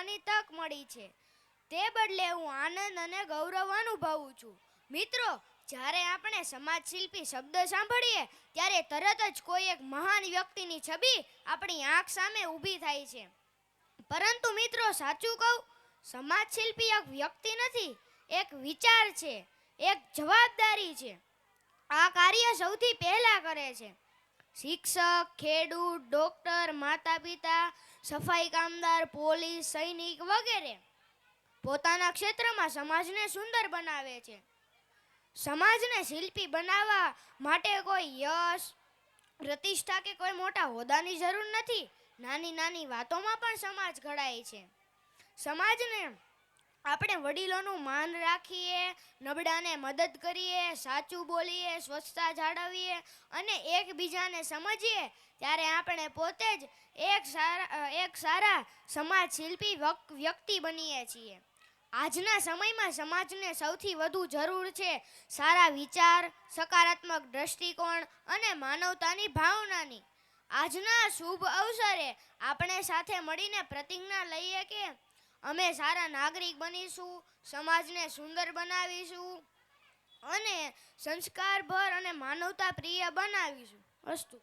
જોવાની તક મળી છે, તે બદલે હું આનંદ અને ગૌરવ અનુભવું છું. મિત્રો, જ્યારે આપણે સમાજ શિલ્પી શબ્દ સાંભળીએ ત્યારે તરત જ કોઈ એક મહાન વ્યક્તિની છબી આપણી આંખ સામે ઊભી થાય છે. પરંતુ મિત્રો, સાચું કહું, સમાજ શિલ્પી એક વ્યક્તિ નથી, એક વિચાર છે, એક જવાબદારી છે. આ કાર્ય સૌથી પહેલા કરે છે શિક્ષક, ખેડૂત, ડોક્ટર, માતા પિતા, સફાઈ કામદાર, પોલીસ, સૈનિક વગેરે પોતાના ક્ષેત્રમાં સમાજને સુંદર બનાવે છે. સમાજને શિલ્પી બનાવવા માટે કોઈ યશ, પ્રતિષ્ઠા કે કોઈ મોટા હોદ્દાની જરૂર નથી. નાની નાની વાતોમાં પણ સમાજ ઘડાય છે. સમાજને આપણે વડીલોનું માન રાખીએ, નબળાને મદદ કરીએ, સાચું બોલીએ, સ્વચ્છતા જાળવીએ અને એકબીજાને સમજીએ ત્યારે આપણે પોતે જ એક સારા સમાજ શિલ્પી વ્યક્તિ બનીએ છીએ. આજના સમયમાં સમાજને સૌથી વધુ જરૂર છે સારા વિચાર, સકારાત્મક દ્રષ્ટિકોણ અને માનવતાની ભાવનાની. આજના શુભ અવસરે આપણે સાથે મળીને પ્રતિજ્ઞા લઈએ કે અમે સારા નાગરિક બનીશું, સમાજને સુંદર બનાવીશું અને સંસ્કારભર અને માનવતા પ્રિય બનાવીશું. અસ્તુ.